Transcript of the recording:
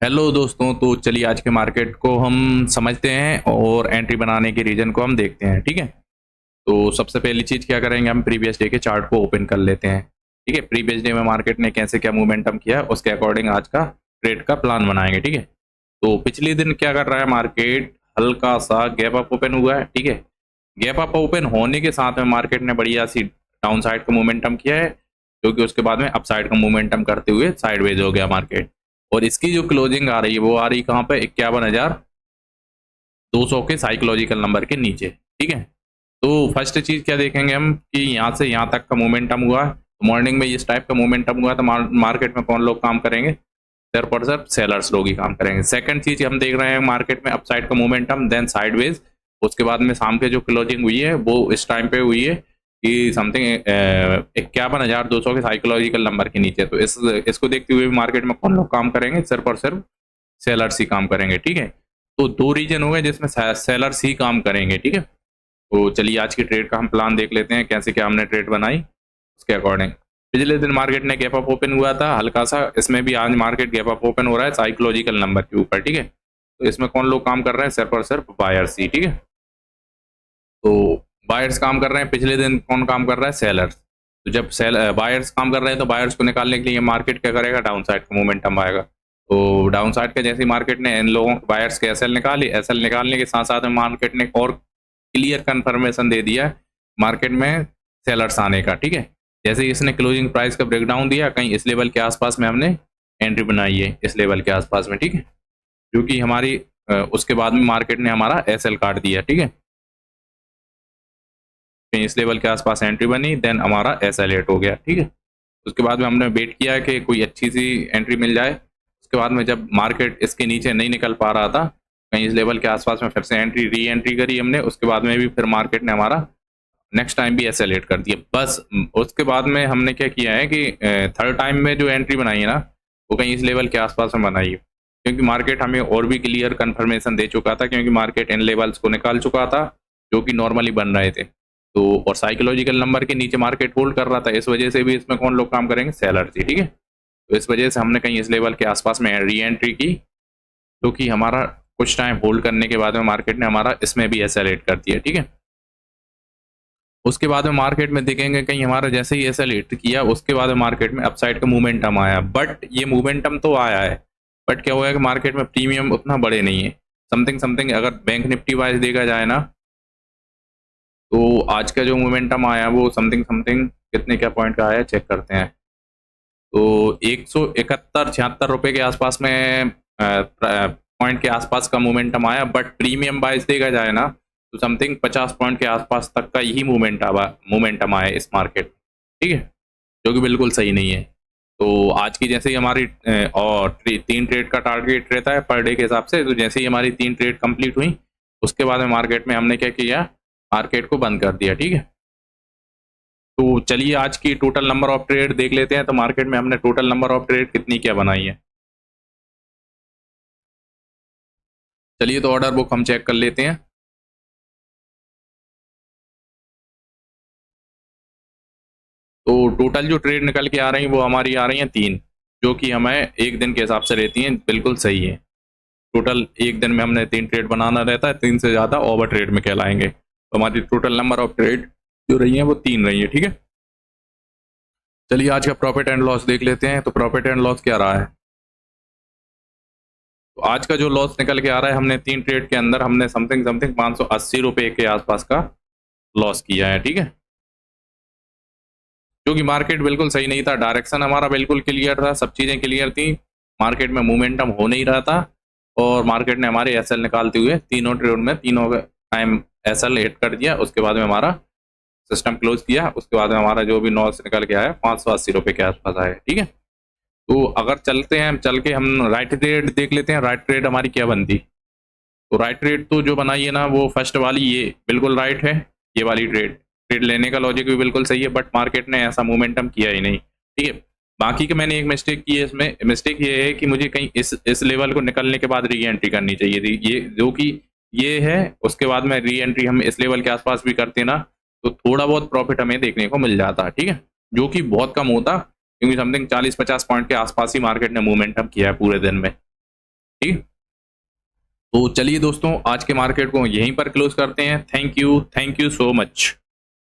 Hello दोस्तों, तो चलिए आज के मार्केट को हम समझते हैं और एंट्री बनाने के रीजन को हम देखते हैं। ठीक है, तो सबसे पहली चीज़ क्या करेंगे, हम प्रीवियस डे के चार्ट को ओपन कर लेते हैं। ठीक है, प्रीवियस डे में मार्केट ने कैसे क्या मोमेंटम किया उसके अकॉर्डिंग आज का ट्रेड का प्लान बनाएंगे। ठीक है, तो पिछले दिन क्या कर रहा है मार्केट, हल्का सा गैप अप ओपन हुआ है। ठीक है, गैप अप ओपन होने के साथ में मार्केट ने बढ़िया सी डाउन साइड का मोमेंटम किया है, जो कि उसके बाद में अप साइड का मोमेंटम करते हुए साइडवेज हो गया मार्केट। और इसकी जो क्लोजिंग आ रही है वो आ रही कहाँ पे, 51,200 के साइकोलॉजिकल नंबर के नीचे। ठीक है, तो फर्स्ट चीज क्या देखेंगे हम कि यहाँ से यहाँ तक का मोमेंटम हुआ, तो मॉर्निंग में इस टाइप का मोमेंटम हुआ, तो मार्केट में कौन लोग काम करेंगे, सिर्फ और सिर्फ सेलर्स लोग ही काम करेंगे। सेकंड चीज हम देख रहे हैं मार्केट में अपसाइड का मोमेंटम, देन साइडवेज। उसके बाद में शाम के जो क्लोजिंग हुई है वो इस टाइम पे हुई है कि समथिंग 51,200 के साइकोलॉजिकल नंबर के नीचे। तो इसको देखते हुए मार्केट में कौन लोग काम करेंगे, सिर्फ और सिर्फ सेलर्स ही काम करेंगे। ठीक है, तो दो रीजन हो गए जिसमें सेलर्स ही काम करेंगे। ठीक है, तो चलिए आज की ट्रेड का हम प्लान देख लेते हैं, कैसे क्या हमने ट्रेड बनाई उसके अकॉर्डिंग। पिछले दिन मार्केट ने गैप अप ओपन हुआ था हल्का सा, इसमें भी आज मार्केट गैप अप ओपन हो रहा है साइकोलॉजिकल नंबर के ऊपर। ठीक है, तो इसमें कौन लोग काम कर रहे हैं, सिर्फ और सिर्फ बायर्स ही। ठीक है, तो बायर्स काम कर रहे हैं। पिछले दिन कौन काम कर रहा है, सेलर्स। तो जब बायर्स काम कर रहे हैं तो बायर्स को निकालने के लिए मार्केट क्या करेगा, डाउन साइड का मोमेंटम आएगा। तो डाउन साइड का जैसे मार्केट ने इन लोगों बायर्स के एसएल निकाली, एसएल निकालने के साथ साथ में मार्केट ने और क्लियर कंफर्मेशन दे दिया मार्केट में सेलर्स आने का। ठीक है, जैसे इसने क्लोजिंग प्राइस का ब्रेकडाउन दिया, कहीं इस लेवल के आसपास में हमने एंट्री बनाई है, इस लेवल के आसपास में। ठीक है, क्योंकि हमारी उसके बाद में मार्केट ने हमारा एसएल काट दिया। ठीक है, इस लेवल के आसपास एंट्री बनी, देन हमारा एसएल हिट हो गया। ठीक है, उसके बाद में हमने वेट किया कि कोई अच्छी सी एंट्री मिल जाए। उसके बाद में जब मार्केट इसके नीचे नहीं निकल पा रहा था, कहीं इस लेवल के आसपास में फिर से री एंट्री करी हमने। उसके बाद में भी फिर मार्केट ने हमारा नेक्स्ट टाइम भी एसेलेट कर दिया। बस उसके बाद में हमने क्या किया है कि थर्ड टाइम में जो एंट्री बनाई है ना, वो कहीं इस लेवल के आसपास में बनाई है, क्योंकि मार्केट हमें और भी क्लियर कंफर्मेशन दे चुका था, क्योंकि मार्केट इन लेवल्स को निकाल चुका था जो कि नॉर्मली बन रहे थे। तो और साइकोलॉजिकल नंबर के नीचे मार्केट होल्ड कर रहा था, इस वजह से भी इसमें कौन लोग काम करेंगे, सेलर थी। ठीक है, तो इस वजह से हमने कहीं इस लेवल के आसपास में री एंट्री की, जो कि हमारा कुछ टाइम होल्ड करने के बाद में मार्केट ने हमारा इसमें भी एसेलेट कर दिया। ठीक है, उसके बाद में मार्केट में देखेंगे कहीं हमारा जैसे ही ऐसा हिट किया, उसके बाद में मार्केट में अपसाइड का मोमेंटम आया। बट ये मोमेंटम तो आया है, बट क्या हुआ है कि मार्केट में प्रीमियम उतना बड़े नहीं है। समथिंग समथिंग अगर बैंक निफ्टी वाइज देखा जाए ना, तो आज का जो मोमेंटम आया वो समथिंग समथिंग कितने क्या पॉइंट का आया, चेक करते हैं। तो 171-76 रुपए के आसपास में पॉइंट के आसपास का मोमेंटम आया, बट प्रीमियम वाइज देखा जाए ना तो समथिंग 50 पॉइंट के आसपास तक का यही मोमेंटम आया इस मार्केट। ठीक है, जो कि बिल्कुल सही नहीं है। तो आज की जैसे ही हमारी और 3 ट्रेड का टारगेट रहता है पर डे के हिसाब से, तो जैसे ही हमारी 3 ट्रेड कंप्लीट हुई, उसके बाद में मार्केट में हमने क्या किया, मार्केट को बंद कर दिया। ठीक है, तो चलिए आज की टोटल नंबर ऑफ ट्रेड देख लेते हैं। तो मार्केट में हमने टोटल नंबर ऑफ ट्रेड कितनी क्या बनाई है, चलिए तो ऑर्डर बुक हम चेक कर लेते हैं। तो टोटल जो ट्रेड निकल के आ रही है वो हमारी आ रही हैं 3, जो कि हमें एक दिन के हिसाब से रहती हैं, बिल्कुल सही है। टोटल एक दिन में हमने 3 ट्रेड बनाना रहता है, 3 से ज़्यादा ओवर ट्रेड में कहलाएंगे। तो हमारी टोटल नंबर ऑफ ट्रेड जो रही है वो 3 रही है। ठीक है, चलिए आज का प्रॉफिट एंड लॉस देख लेते हैं। तो प्रॉफिट एंड लॉस क्या रहा है, तो आज का जो लॉस निकल के आ रहा है, हमने 3 ट्रेड के अंदर हमने समथिंग समथिंग 580 रुपये के आसपास का लॉस किया है। ठीक है, क्योंकि मार्केट बिल्कुल सही नहीं था, डायरेक्शन हमारा बिल्कुल क्लियर था, सब चीज़ें क्लियर थी, मार्केट में मोमेंटम हो नहीं रहा था, और मार्केट ने हमारे एसएल निकालते हुए तीनों ट्रेड में तीनों टाइम एसएल हिट कर दिया। उसके बाद में हमारा सिस्टम क्लोज किया, उसके बाद में हमारा जो भी लॉस निकल के आया 580 रुपये के आसपास आया। ठीक है, तो अगर चलते हैं, चल के हम राइट ट्रेड देख लेते हैं, राइट ट्रेड हमारी क्या बनती। तो राइट ट्रेड तो जो बनाई है ना, वो फर्स्ट वाली ये बिल्कुल राइट है। ये वाली ट्रेड ट्रेड लेने का लॉजिक भी बिल्कुल सही है, बट मार्केट ने ऐसा मोमेंटम किया ही नहीं। ठीक है, बाकी के मैंने एक मिस्टेक की है इसमें। मिस्टेक ये है कि मुझे कहीं इस लेवल को निकलने के बाद री एंट्री करनी चाहिए थी, ये जो कि ये है। उसके बाद में री एंट्री हम इस लेवल के आसपास भी करते ना, तो थोड़ा बहुत प्रॉफिट हमें देखने को मिल जाता। ठीक है, जो कि बहुत कम होता, क्योंकि समथिंग 40-50 पॉइंट के आसपास ही मार्केट ने मोमेंटम किया है पूरे दिन में। ठीक। तो चलिए दोस्तों, आज के मार्केट को यहीं पर क्लोज करते हैं। Thank you so much.